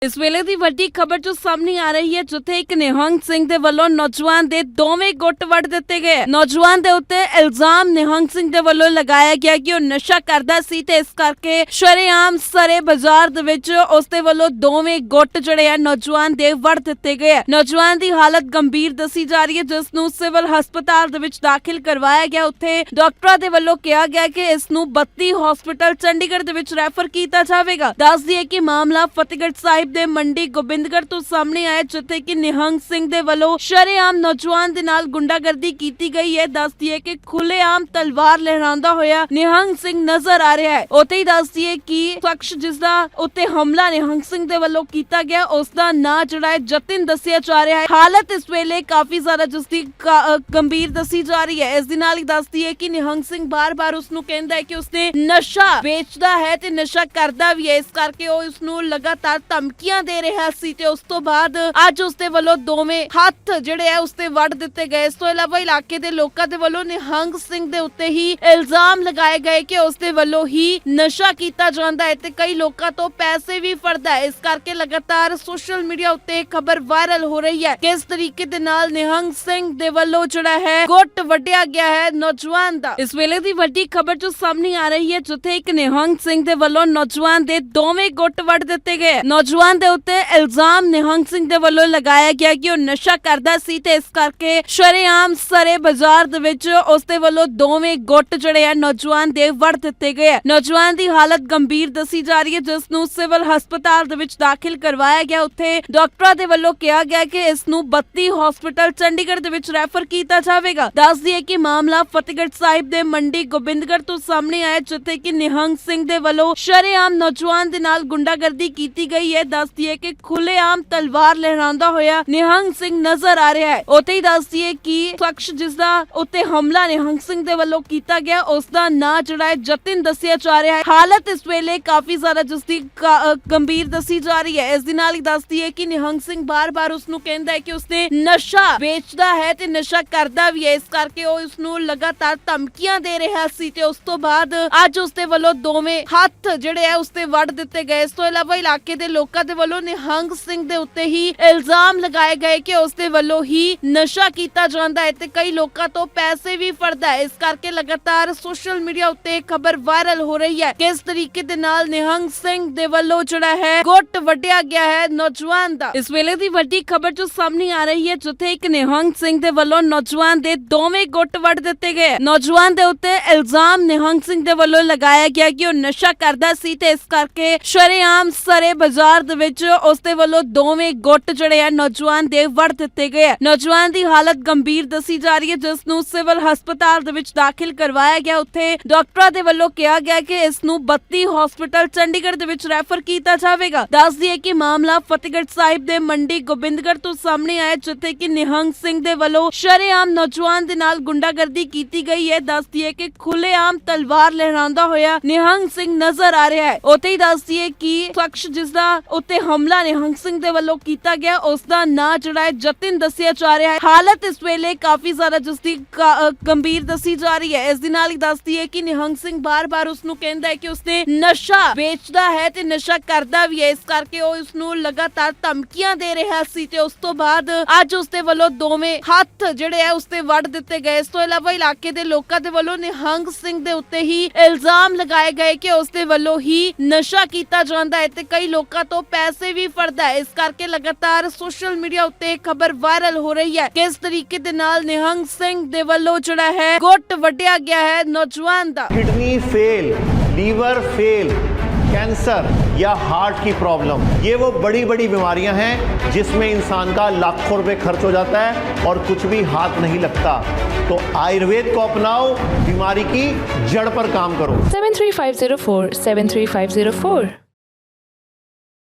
ਇਸ ਵੇਲੇ ਦੀ ਵੱਡੀ ਖਬਰ ਜੋ ਸਾਹਮਣੇ ਆ ਰਹੀ ਹੈ, ਜਿੱਥੇ ਇੱਕ ਨਿਹੰਗ ਸਿੰਘ ਦੇ ਵੱਲੋਂ ਨੌਜਵਾਨ ਦੇ ਦੋਵੇਂ ਗੁੱਟ ਵੱਢ ਦਿੱਤੇ ਗਏ। ਨੌਜਵਾਨ ਦੇ ਉੱਤੇ ਇਲਜ਼ਾਮ ਨਿਹੰਗ ਸਿੰਘ ਦੇ ਵੱਲੋਂ ਲਗਾਇਆ ਗਿਆ ਕਿ ਉਹ ਨਸ਼ਾ ਕਰਦਾ ਸੀ ਤੇ ਇਸ ਕਰਕੇ ਸ਼ਰੇਆਮ ਸਰੇ ਬਾਜ਼ਾਰ ਦੇ ਵਿੱਚ ਉਸ ਦੇ ਵੱਲੋਂ ਦੋਵੇਂ ਗੁੱਟ ਜਿਹੜੇ ਆ ਨੌਜਵਾਨ ਦੇ ਵੱਢ ਦਿੱਤੇ ਗਏ। ਨੌਜਵਾਨ ਦੀ ਹਾਲਤ ਗੰਭੀਰ ਦੱਸੀ ਜਾ ਰਹੀ ਹੈ, ਜਿਸ ਨੂੰ ਸਿਵਲ ਹਸਪਤਾਲ ਦੇ ਵਿੱਚ ਦਾਖਲ ਕਰਵਾਇਆ ਗਿਆ। ਉੱਥੇ ਡਾਕਟਰਾਂ ਦੇ ਵੱਲੋਂ ਕਿਹਾ ਗਿਆ ਕਿ ਇਸ ਨੂੰ 32 ਹਸਪਤਾਲ ਚੰਡੀਗੜ੍ਹ ਦੇ ਵਿੱਚ ਰੈਫਰ ਕੀਤਾ ਜਾਵੇਗਾ। ਦੱਸ ਦਈਏ ਕਿ ਮਾਮਲਾ ਫਤਿਹਗੜ੍ਹ ਸਾਹਿਬ ਦੇ ਮੰਡੀ ਗੋਬਿੰਦਗੜ੍ਹ ਤੋਂ ਸਾਹਮਣੇ ਆਇਆ, ਜਿੱਥੇ ਕਿ ਨਿਹੰਗ ਸਿੰਘ ਦੇ ਵੱਲੋਂ ਸ਼ਰੇਆਮ ਨੌਜਵਾਨ ਦੇ ਨਾਲ ਗੁੰਡਾਗਰਦੀ ਕੀਤੀ ਗਈ ਹੈ। ਦੱਸ ਦਈਏ ਕਿ ਖੁੱਲੇਆਮ ਤਲਵਾਰ ਲਹਿਰਾਉਂਦਾ ਹੋਇਆ ਨਿਹੰਗ ਸਿੰਘ ਨਜ਼ਰ ਆ ਰਿਹਾ ਹੈ। ਉੱਥੇ ਹੀ ਦੱਸ ਦਈਏ ਕਿ ਸ਼ਖਸ ਜਿਸ ਦਾ ਉੱਤੇ ਹਮਲਾ ਨਿਹੰਗ ਸਿੰਘ ਦੇ ਵੱਲੋਂ ਕੀਤਾ ਗਿਆ, ਉਸ ਦਾ ਨਾਂ ਜਿਹੜਾ ਹੈ ਜਤਿਨ ਦੱਸਿਆ ਜਾ ਰਿਹਾ ਹੈ। ਹਾਲਤ ਇਸ ਵੇਲੇ ਕਾਫੀ ਜ਼ਿਆਦਾ ਜਿਸ ਦੀ ਗੰਭੀਰ ਦੱਸੀ ਜਾ ਰਹੀ ਹੈ। ਇਸ ਦੇ ਨਾਲ ਹੀ ਦੱਸ ਦਈਏ ਕਿ ਨਿਹੰਗ ਸਿੰਘ ਬਾਰ-ਬਾਰ ਉਸ ਨੂੰ ਕਹਿੰਦਾ ਹੈ ਕਿ ਉਸਨੇ ਨਸ਼ਾ ਵੇਚਦਾ ਹੈ ਤੇ ਨਸ਼ਾ ਕਰਦਾ ਵੀ ਹੈ, ਇਸ ਕਰਕੇ ਉਹ ਉਸ ਨੂੰ ਲਗਾਤਾਰ ਧਮਕੀਆਂ ਦੇ ਰਿਹਾ ਸੀ ਤੇ ਉਸ ਤੋਂ ਬਾਅਦ ਅੱਜ ਉਸ ਦੇ ਵੱਲੋਂ ਦੋਵੇਂ ਹੱਥ ਜਿਹੜੇ ਆ ਉਸ ਤੇ ਵੱਢ ਦਿੱਤੇ ਗਏ। ਇਸ ਤੋਂ ਇਲਾਵਾ ਇਲਾਕੇ ਦੇ ਲੋਕਾਂ ਦੇ ਵੱਲੋਂ ਨਿਹੰਗ ਸਿੰਘ ਦੇ ਉੱਤੇ ਹੀ ਇਲਜ਼ਾਮ ਲਗਾਏ ਗਏ ਕਿ ਉਸ ਦੇ ਵੱਲੋਂ ਹੀ ਨਸ਼ਾ ਕੀਤਾ ਜਾਂਦਾ ਹੈ ਤੇ ਕਈ ਲੋਕਾਂ ਤੋਂ ਪੈਸੇ ਵੀ ਫੜਦਾ ਹੈ। ਇਸ ਕਰਕੇ ਲਗਾਤਾਰ ਸੋਸ਼ਲ ਮੀਡੀਆ ਉੱਤੇ ਖਬਰ ਵਾਇਰਲ ਹੋ ਰਹੀ ਹੈ ਕਿ ਇਸ ਤਰੀਕੇ ਦੇ ਨਾਲ ਨਿਹੰਗ ਸਿੰਘ ਦੇ ਵੱਲੋਂ ਜਿਹੜਾ ਹੈ ਗੁੱਟ ਵੱਢਿਆ ਗਿਆ ਹੈ ਨੌਜਵਾਨ ਦਾ। ਇਸ ਵੇਲੇ ਦੀ ਵੱਡੀ ਖਬਰ ਜੋ ਸਾਹਮਣੇ ਆ ਰਹੀ ਹੈ, ਜਿੱਥੇ ਇੱਕ ਨਿਹੰਗ ਸਿੰਘ ਦੇ ਵੱਲੋਂ ਨੌਜਵਾਨ ਦੇ ਦੋਵੇਂ ਗੁੱਟ ਵੱਢ ਦਿੱਤੇ ਗਏ। ਨੌਜਵਾਨ ਦੇ ਉੱਤੇ ਇਲਜ਼ਾਮ ਨਿਹੰਗ ਸਿੰਘ ਦੇ ਵੱਲੋਂ ਲਗਾਇਆ ਗਿਆ ਕਿ ਉਹ ਨਸ਼ਾ ਕਰਦਾ ਸੀ ਤੇ ਇਸ ਕਰਕੇ ਸ਼ਰੇਆਮ ਸਰੇ ਬਾਜ਼ਾਰ ਦੇ ਵਿੱਚ ਉਸ ਦੇ ਵੱਲੋਂ ਦੋਵੇਂ ਗੁੱਟ ਜਿਹੜੇ ਆ ਨੌਜਵਾਨ ਦੇ ਵੱਢ ਦਿੱਤੇ ਗਏ। ਨੌਜਵਾਨ ਦੀ ਹਾਲਤ ਗੰਭੀਰ ਦੱਸੀ ਜਾ ਰਹੀ ਹੈ, ਜਿਸ ਨੂੰ ਸਿਵਲ ਹਸਪਤਾਲ ਦੇ ਵਿੱਚ ਦਾਖਲ ਕਰਵਾਇਆ ਗਿਆ। ਉੱਥੇ ਡਾਕਟਰਾਂ ਦੇ ਵੱਲੋਂ ਕਿਹਾ ਗਿਆ ਕਿ ਇਸ ਨੂੰ 32 ਹਸਪਤਾਲ ਚੰਡੀਗੜ੍ਹ ਦੇ ਵਿੱਚ ਰੈਫਰ ਕੀਤਾ ਜਾਵੇਗਾ। ਦੱਸ ਦਈਏ ਕਿ ਮਾਮਲਾ ਫਤਿਹਗੜ੍ਹ ਸਾਹਿਬ ਦੇ ਮੰਡੀ ਗੋਬਿੰਦਗੜ੍ਹ ਤੋਂ ਸਾਹਮਣੇ ਆਇਆ, ਜਿੱਥੇ ਕਿ ਨਿਹੰਗ ਸਿੰਘ ਦੇ ਵੱਲੋਂ ਸ਼ਰੇਆਮ ਨੌਜਵਾਨ ਦੇ ਨਾਲ ਗੁੰਡਾਗਰਦੀ ਕੀਤੀ ਗਈ ਹੈ। ਦੱਸ ਦਈਏ ਕਿ ਖੁੱਲੇਆਮ ਤਲਵਾਰ ਲਹਿਰਾਉਂਦਾ ਹੋਇਆ ਨਿਹੰਗ ਸਿੰਘ ਨਜ਼ਰ ਆ ਰਿਹਾ ਹੈ। ਉੱਥੇ ਹੀ ਦੱਸ ਦਈਏ ਕਿ ਸ਼ਖਸ ਜਿਸ ਦਾ ਉੱਤੇ ਹਮਲਾ ਨਿਹੰਗ ਸਿੰਘ ਦੇ ਵੱਲੋਂ ਕੀਤਾ ਗਿਆ, ਉਸ ਦਾ ਨਾਂ ਜਿਹੜਾ ਹੈ ਜਤਿਨ ਦੱਸਿਆ ਜਾ ਰਿਹਾ ਹੈ। ਹਾਲਤ ਇਸ ਵੇਲੇ ਕਾਫੀ ਜ਼ਿਆਦਾ ਜਿਸ ਦੀ ਗੰਭੀਰ ਦੱਸੀ ਜਾ ਰਹੀ ਹੈ। ਇਸ ਦੇ ਨਾਲ ਹੀ ਦੱਸ ਦਈਏ ਕਿ ਨਿਹੰਗ ਸਿੰਘ ਬਾਰ-ਬਾਰ ਉਸ ਨੂੰ ਕਹਿੰਦਾ ਹੈ ਕਿ ਉਸਨੇ ਨਸ਼ਾ ਵੇਚਦਾ ਹੈ ਤੇ ਨਸ਼ਾ ਕਰਦਾ ਵੀ ਹੈ, ਇਸ ਕਰਕੇ ਉਹ ਉਸ ਨੂੰ ਲਗਾਤਾਰ ਧਮਕੀਆਂ ਦੇ ਰਿਹਾ ਸੀ ਤੇ ਉਸ ਤੋਂ ਬਾਅਦ ਅੱਜ ਉਸ ਦੇ ਵੱਲੋਂ ਦੋਵੇਂ ਹੱਥ ਜਿਹੜੇ ਆ ਉਸ ਤੇ ਵੱਢ ਦਿੱਤੇ ਗਏ। ਇਸ ਤੋਂ ਇਲਾਵਾ ਇਲਾਕੇ ਦੇ ਲੋਕਾਂ ਦੇ ਵੱਲੋਂ ਨਿਹੰਗ ਸਿੰਘ ਦੇ ਉੱਤੇ ਹੀ ਇਲਜ਼ਾਮ ਲਗਾਏ ਗਏ ਕਿ ਉਸ ਦੇ ਵੱਲੋਂ ਹੀ ਨਸ਼ਾ ਕੀਤਾ ਜਾਂਦਾ ਹੈ ਤੇ ਕਈ ਲੋਕਾਂ ਤੋਂ ਪੈਸੇ ਵੀ ਫੜਦਾ ਹੈ। ਇਸ ਕਰਕੇ ਲਗਾਤਾਰ ਸੋਸ਼ਲ ਮੀਡੀਆ ਉੱਤੇ ਖਬਰ ਵਾਇਰਲ ਹੋ ਰਹੀ ਹੈ ਕਿ ਇਸ ਤਰੀਕੇ ਦੇ ਨਾਲ ਨਿਹੰਗ ਸਿੰਘ ਦੇ ਵੱਲੋਂ ਜਿਹੜਾ ਹੈ ਗੁੱਟ ਵੱਢਿਆ ਗਿਆ ਹੈ ਨੌਜਵਾਨ ਦਾ। ਇਸ ਵੇਲੇ ਦੀ ਵੱਡੀ ਖਬਰ ਜੋ ਸਾਹਮਣੇ ਆ ਰਹੀ ਹੈ, ਜਿੱਥੇ ਇੱਕ ਨਿਹੰਗ ਸਿੰਘ ਦੇ ਵੱਲੋਂ ਨੌਜਵਾਨ ਦੇ ਦੋਵੇਂ ਗੁੱਟ ਵੱਢ ਦਿੱਤੇ ਗਏ। ਨੌਜਵਾਨ ਦੇ ਉੱਤੇ ਇਲਜ਼ਾਮ ਨਿਹੰਗ ਸਿੰਘ ਦੇ ਵੱਲੋਂ ਲਗਾਇਆ ਗਿਆ ਕਿ ਉਹ ਨਸ਼ਾ ਕਰਦਾ ਸੀ ਤੇ ਇਸ ਕਰਕੇ ਸ਼ਰੇਆਮ ਸਰੇ ਬਾਜ਼ਾਰ ਦੇ ਵਿੱਚ ਉਸ ਦੇ ਵੱਲੋਂ ਦੋਵੇਂ ਗੁੱਟ ਜਿਹੜੇ ਆ ਨੌਜਵਾਨ ਦੇ ਵੱਢ ਦਿੱਤੇ ਗਏ। ਨੌਜਵਾਨ ਦੀ ਹਾਲਤ ਗੰਭੀਰ ਦੱਸੀ ਜਾ ਰਹੀ ਹੈ, ਜਿਸ ਨੂੰ ਸਿਵਲ ਹਸਪਤਾਲ ਦੇ ਵਿੱਚ ਦਾਖਲ ਕਰਵਾਇਆ ਗਿਆ। ਉੱਥੇ ਡਾਕਟਰਾਂ ਦੇ ਵੱਲੋਂ ਕਿਹਾ ਗਿਆ ਕਿ ਇਸ ਨੂੰ 32 ਹਸਪਤਾਲ ਚੰਡੀਗੜ੍ਹ ਦੇ ਵਿੱਚ ਰੈਫਰ ਕੀਤਾ ਜਾਵੇਗਾ। ਦੱਸ ਦਈਏ ਕਿ ਮਾਮਲਾ ਫਤਿਹਗੜ੍ਹ ਸਾਹਿਬ ਦੇ ਮੰਡੀ ਗੋਬਿੰਦਗੜ੍ਹ ਤੋਂ ਸਾਹਮਣੇ ਆਇਆ, ਜਿੱਥੇ ਕਿ ਨਿਹੰਗ ਸਿੰਘ ਦੇ ਵੱਲੋਂ ਸ਼ਰੇਆਮ ਨੌਜਵਾਨ ਦੇ ਨਾਲ ਗੁੰਡਾਗਰਦੀ ਕੀਤੀ ਗਈ ਹੈ। ਦੱਸ ਦਈਏ ਕਿ ਖੁੱਲੇਆਮ ਤਲਵਾਰ ਲਹਿਰਾਉਂਦਾ ਹੋਇਆ ਨਿਹੰਗ ਸਿੰਘ ਨਜ਼ਰ ਆ ਰਿਹਾ ਹੈ। ਉੱਥੇ ਹੀ ਦੱਸ ਦਈਏ ਕਿ ਸ਼ਖਸ ਜਿਸ ਦਾ ਉੱਤੇ ਹਮਲਾ ਨਿਹੰਗ ਸਿੰਘ ਦੇ ਵੱਲੋਂ ਕੀਤਾ ਗਿਆ, ਉਸ ਦਾ ਨਾਂ ਜਿਹੜਾ ਹੈ ਜਤਿਨ ਦੱਸਿਆ ਜਾ ਰਿਹਾ ਹੈ। ਹਾਲਤ ਇਸ ਵੇਲੇ ਕਾਫੀ ਜ਼ਿਆਦਾ ਜਿਸ ਦੀ ਗੰਭੀਰ ਦੱਸੀ ਜਾ ਰਹੀ ਹੈ। ਇਸ ਦੇ ਨਾਲ ਹੀ ਦੱਸ ਦਈਏ ਕਿ ਨਿਹੰਗ ਸਿੰਘ ਬਾਰ-ਬਾਰ ਉਸ ਨੂੰ ਕਹਿੰਦਾ ਹੈ ਕਿ ਉਸਨੇ ਨਸ਼ਾ ਵੇਚਦਾ ਹੈ ਤੇ ਨਸ਼ਾ ਕਰਦਾ ਵੀ ਹੈ, ਇਸ ਕਰਕੇ ਉਹ ਉਸ ਨੂੰ ਲਗਾਤਾਰ ਧਮਕੀਆਂ ਦੇ ਰਿਹਾ ਸੀ ਤੇ ਉਸ ਤੋਂ ਬਾਅਦ ਅੱਜ ਉਸ ਦੇ ਵੱਲੋਂ ਦੋਵੇਂ ਹੱਥ ਜਿਹੜੇ ਆ ਉਸ ਤੇ ਵੱਢ ਦਿੱਤੇ ਗਏ। ਇਸ ਤੋਂ ਇਲਾਵਾ ਇਲਾਕੇ ਦੇ ਲੋਕਾਂ ਦੇ ਵੱਲੋਂ ਨਿਹੰਗ ਸਿੰਘ ਦੇ ਉੱਤੇ ਹੀ ਇਲਜ਼ਾਮ ਲਗਾਏ ਗਏ ਕਿ ਉਸ ਦੇ ਵੱਲੋਂ ਹੀ ਨਸ਼ਾ ਕੀਤਾ ਜਾਂਦਾ ਹੈ ਤੇ ਕਈ ਲੋਕਾਂ ਤੋਂ ਪੈਸੇ ਵੀ ਫੜਦਾ ਹੈ। ਇਸ ਕਰਕੇ ਲਗਾਤਾਰ ਸੋਸ਼ਲ ਮੀਡੀਆ ਉੱਤੇ ਖਬਰ ਵਾਇਰਲ ਹੋ ਰਹੀ ਹੈ ਕਿ ਇਸ ਤਰੀਕੇ ਦੇ ਨਾਲ ਨਿਹੰਗ ਸਿੰਘ ਦੇ ਵੱਲੋਂ ਜਿਹੜਾ ਹੈ ਗੁੱਟ ਵੱਢਿਆ ਗਿਆ ਹੈ ਨੌਜਵਾਨ ਦਾ। Kidney fail, liver fail, cancer या हार्ट की प्रॉब्लम, ये वो बड़ी बड़ी बीमारियां हैं जिसमें इंसान का लाखों रुपए खर्च हो जाता है और कुछ भी हाथ नहीं लगता। तो आयुर्वेद को अपनाओ, बीमारी की जड़ पर काम करो। 73504 73504